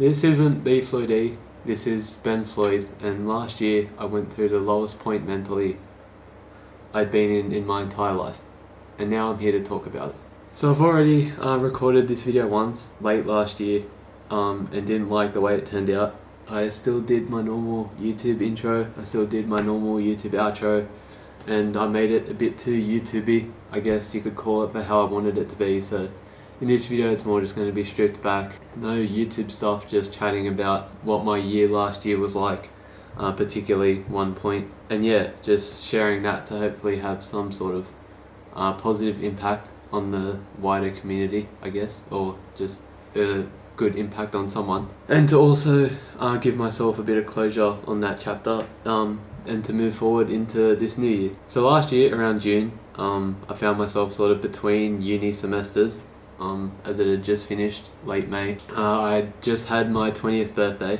This isn't the Floydie, this is Ben Floyd, and last year I went through the lowest point mentally I'd been in my entire life, and now I'm here to talk about it. So I've already recorded this video once, late last year, and didn't like the way it turned out. I still did my normal YouTube intro, I still did my normal YouTube outro, and I made it a bit too YouTubey, I guess you could call it, for how I wanted it to be. So in this video it's more just going to be stripped back, no YouTube stuff, just chatting about what my year last year was like, particularly one point, and yeah, just sharing that to hopefully have some sort of positive impact on the wider community, I guess, or just a good impact on someone, and to also give myself a bit of closure on that chapter, and to move forward into this new year. So last year around June, I found myself sort of between uni semesters, as it had just finished late May. I just had my 20th birthday,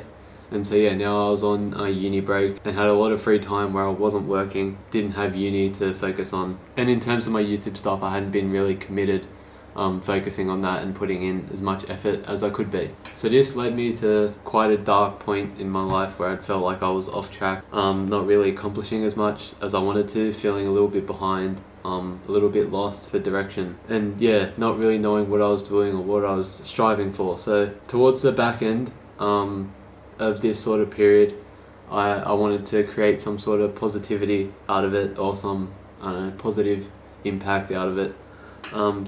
and so yeah, now I was on a uni break and had a lot of free time where I wasn't working, didn't have uni to focus on, and in terms of my YouTube stuff I hadn't been really committed focusing on that and putting in as much effort as I could be. So this led me to quite a dark point in my life where I felt like I was off track, not really accomplishing as much as I wanted to, feeling a little bit behind, a little bit lost for direction, and yeah, not really knowing what I was doing or what I was striving for. So towards the back end of this sort of period, I wanted to create some sort of positivity out of it, or some, I don't know, positive impact out of it.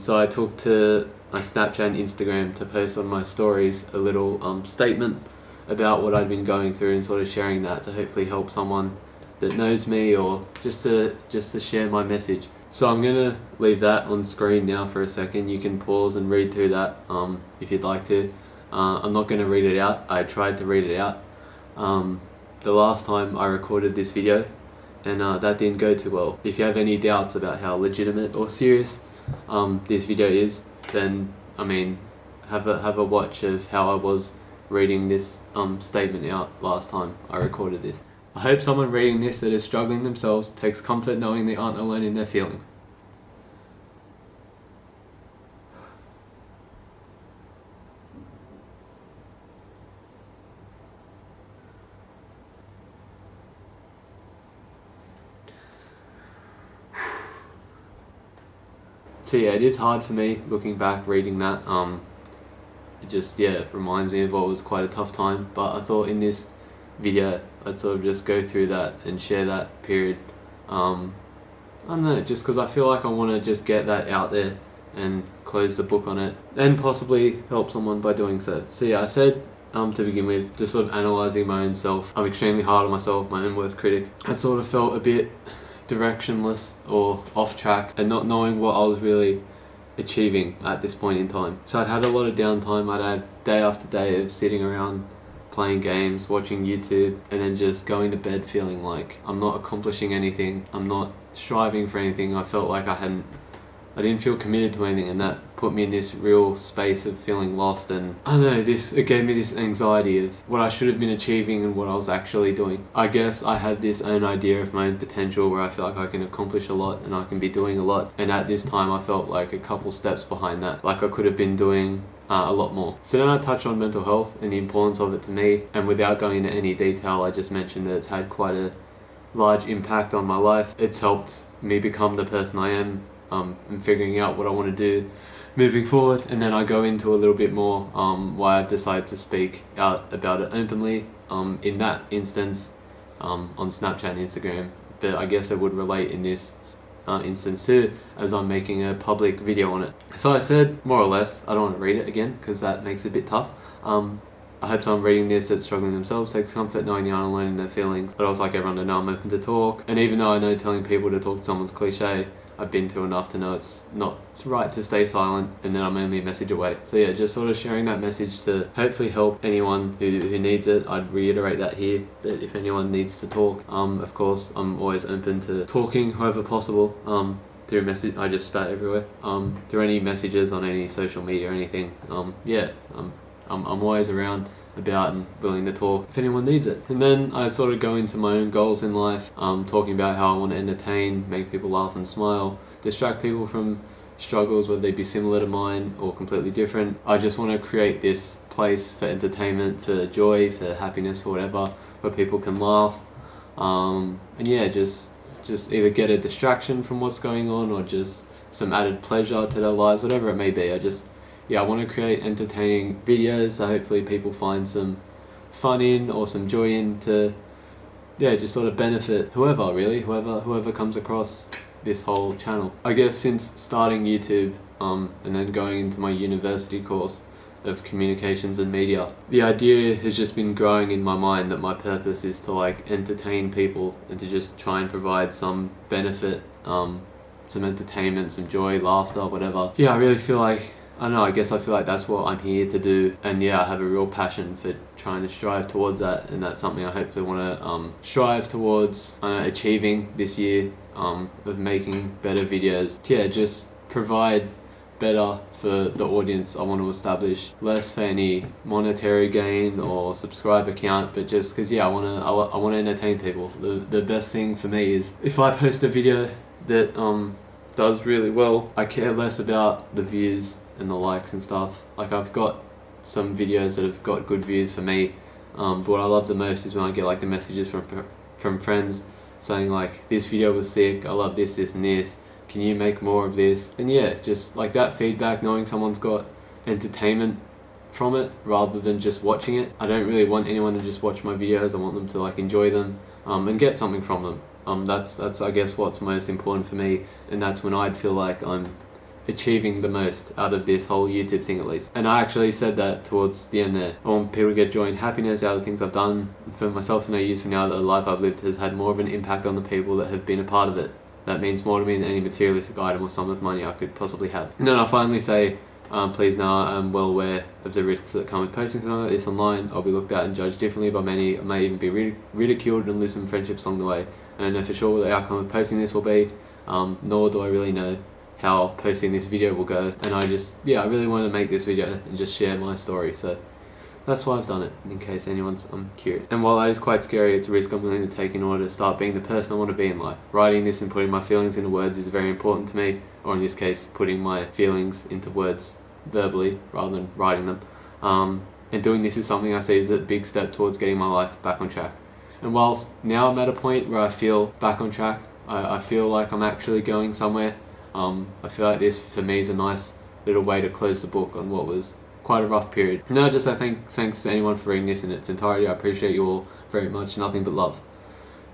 So I took to my Snapchat and Instagram to post on my stories a little statement about what I'd been going through, and sort of sharing that to hopefully help someone that knows me, or just to share my message. So I'm gonna leave that on screen now for a second. You can pause and read through that if you'd like to. I'm not gonna read it out. I tried to read it out the last time I recorded this video, and that didn't go too well. If you have any doubts about how legitimate or serious this video is, then I mean, have a watch of how I was reading this statement out last time I recorded this. I hope someone reading this that is struggling themselves takes comfort knowing they aren't alone in their feelings. So yeah, it is hard for me looking back reading that. It just, yeah, it reminds me of what was quite a tough time, but I thought in this video I'd sort of just go through that and share that period. I don't know, just because I feel like I want to just get that out there and close the book on it, and possibly help someone by doing so. So yeah, I said to begin with, just sort of analysing my own self. I'm extremely hard on myself, my own worst critic. I sort of felt a bit directionless or off track, and not knowing what I was really achieving at this point in time. So I'd had a lot of downtime. I'd had day after day of sitting around playing games, watching YouTube, and then just going to bed feeling like I'm not accomplishing anything, I'm not striving for anything. I felt like I didn't feel committed to anything, and that put me in this real space of feeling lost. And I don't know, it gave me this anxiety of what I should have been achieving and what I was actually doing. I guess I had this own idea of my own potential where I feel like I can accomplish a lot and I can be doing a lot, and at this time I felt like a couple steps behind that, like I could have been doing a lot more. So then I touched on mental health and the importance of it to me, and without going into any detail, I just mentioned that it's had quite a large impact on my life. It's helped me become the person I am, and figuring out what I want to do moving forward. And then I go into a little bit more why I've decided to speak out about it openly, in that instance on Snapchat and Instagram, but I guess it would relate in this instance too, as I'm making a public video on it. So I said, more or less, I don't want to read it again because that makes it a bit tough. I hope someone reading this that's struggling themselves takes comfort knowing they aren't alone in their feelings. But I also like everyone to know I'm open to talk, and even though I know telling people to talk to someone's cliche, I've been through enough to know it's right to stay silent, and then I'm only a message away. So yeah, just sort of sharing that message to hopefully help anyone who needs it. I'd reiterate that here, that if anyone needs to talk, of course I'm always open to talking however possible, through message. I just spat everywhere, through any messages on any social media or anything. Yeah, I'm always around about and willing to talk if anyone needs it. And then I sort of go into my own goals in life, talking about how I want to entertain, make people laugh and smile, distract people from struggles, whether they be similar to mine or completely different. I just want to create this place for entertainment, for joy, for happiness, for whatever, where people can laugh, and yeah, just either get a distraction from what's going on or just some added pleasure to their lives, whatever it may be. I want to create entertaining videos that hopefully people find some fun in or some joy in, to just sort of benefit whoever comes across this whole channel. I guess since starting YouTube and then going into my university course of communications and media, the idea has just been growing in my mind that my purpose is to like entertain people and to just try and provide some benefit, some entertainment, some joy, laughter, whatever. I really feel like, I don't know, I guess I feel like that's what I'm here to do, and I have a real passion for trying to strive towards that, and that's something I hopefully want to strive towards achieving this year, of making better videos. Just provide better for the audience I want to establish, less for any monetary gain or subscriber count, but just because I want to entertain people. The best thing for me is if I post a video that does really well, I care less about the views and the likes and stuff. Like, I've got some videos that have got good views for me, but what I love the most is when I get like the messages from friends saying like, this video was sick, I love this and this, can you make more of this? And just like that feedback, knowing someone's got entertainment from it rather than just watching it. I don't really want anyone to just watch my videos. I want them to like enjoy them and get something from them. That's I guess what's most important for me, and that's when I'd feel like I'm achieving the most out of this whole YouTube thing, at least. And I actually said that towards the end there. I want people to get joy and happiness out of things I've done, for myself to know years from now that the life I've lived has had more of an impact on the people that have been a part of it. That means more to me than any materialistic item or sum of money I could possibly have. And then I'll finally say, please know I'm well aware of the risks that come with posting something like this online. I'll be looked at and judged differently by many. I may even be ridiculed and lose some friendships along the way. I don't know for sure what the outcome of posting this will be, nor do I really know how posting this video will go. And I really wanted to make this video and just share my story, so that's why I've done it, in case anyone's curious. And while that is quite scary, it's a risk I'm willing to take in order to start being the person I want to be in life. Writing this and putting my feelings into words is very important to me, or in this case, putting my feelings into words verbally rather than writing them. And doing this is something I see as a big step towards getting my life back on track. And whilst now I'm at a point where I feel back on track, I feel like I'm actually going somewhere. I feel like this for me is a nice little way to close the book on what was quite a rough period. No, just I think thanks to anyone for reading this in its entirety. I appreciate you all very much. Nothing but love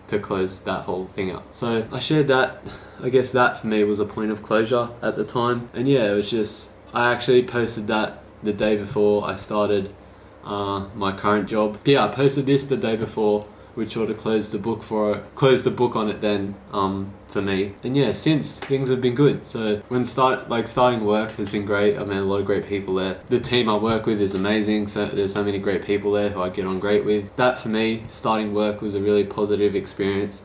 to close that whole thing out. So I shared that. I guess that for me was a point of closure at the time. And it was just, I actually posted that the day before I started my current job. I posted this the day before, which sort of closed the book on it then, for me. And since, things have been good. So when starting work has been great. I've met a lot of great people there. The team I work with is amazing. So there's so many great people there who I get on great with. That for me, starting work was a really positive experience.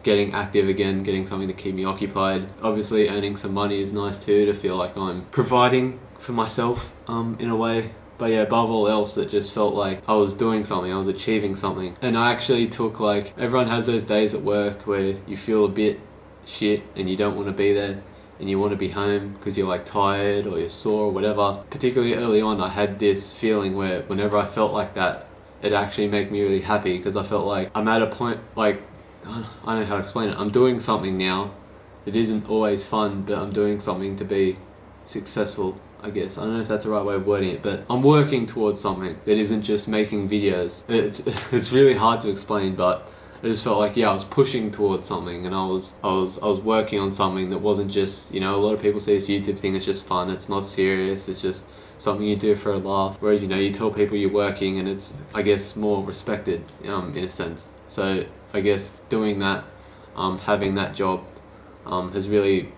Getting active again, getting something to keep me occupied. Obviously earning some money is nice too, to feel like I'm providing for myself in a way. But above all else, it just felt like I was doing something, I was achieving something. And I actually took everyone has those days at work where you feel a bit shit and you don't want to be there and you want to be home because you're tired or you're sore or whatever. Particularly early on, I had this feeling where whenever I felt like that, it actually made me really happy, because I felt like I'm at a point, I don't know how to explain it. I'm doing something now. It isn't always fun, but I'm doing something to be successful, I guess. I don't know if that's the right way of wording it, but I'm working towards something that isn't just making videos. It's really hard to explain, but I just felt like I was pushing towards something, and I was working on something that wasn't just, a lot of people say this YouTube thing is just fun, it's not serious, it's just something you do for a laugh. Whereas you tell people you're working, and it's, I guess, more respected in a sense. So I guess doing that, having that job, has really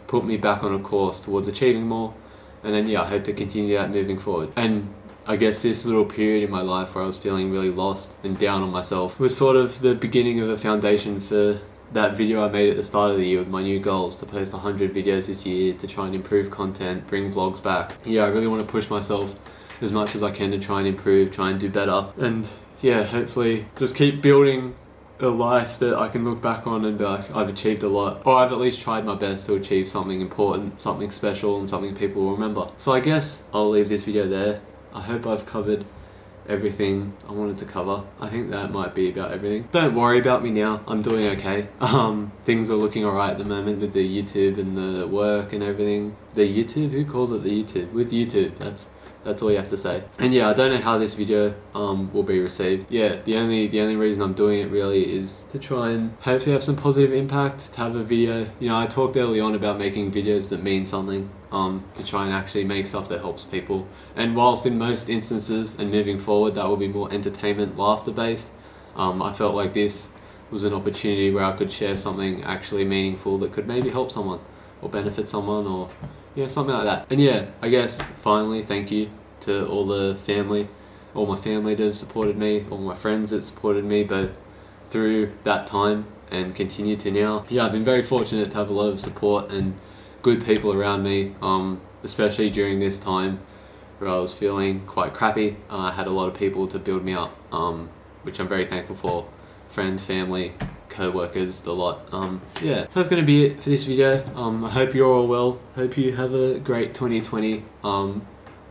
put me back on a course towards achieving more. And then I hope to continue that moving forward. And I guess this little period in my life where I was feeling really lost and down on myself was sort of the beginning of a foundation for that video I made at the start of the year with my new goals, to post 100 videos this year, to try and improve content, bring vlogs back. I really want to push myself as much as I can to try and improve, try and do better. And hopefully just keep building a life that I can look back on and be like, I've achieved a lot, or I've at least tried my best to achieve something important, something special, and something people will remember. So I guess I'll leave this video there. I hope I've covered everything I wanted to cover. I think that might be about everything. Don't worry about me now, I'm doing okay. Things are looking alright at the moment with the YouTube and the work and everything. The YouTube? Who calls it the YouTube? With YouTube, that's all you have to say. And yeah, I don't know how this video will be received. Yeah, the only reason I'm doing it really is to try and hopefully have some positive impact, to have a video. You know, I talked early on about making videos that mean something, to try and actually make stuff that helps people. And whilst in most instances and moving forward that will be more entertainment, laughter based, I felt like this was an opportunity where I could share something actually meaningful that could maybe help someone or benefit someone, or yeah, something like that. And yeah, I guess finally, thank you to all the family, all my family that have supported me, all my friends that supported me both through that time and continue to now. Yeah, I've been very fortunate to have a lot of support and good people around me, especially during this time where I was feeling quite crappy. I had a lot of people to build me up, which I'm very thankful for. Friends, family, co-workers, the lot. Yeah, so that's going to be it for this video. I hope you're all well, hope you have a great 2020, and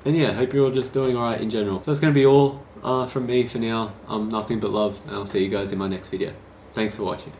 yeah, hope you're all just doing alright in general. So that's going to be all from me for now. Nothing but love, and I'll see you guys in my next video. Thanks for watching.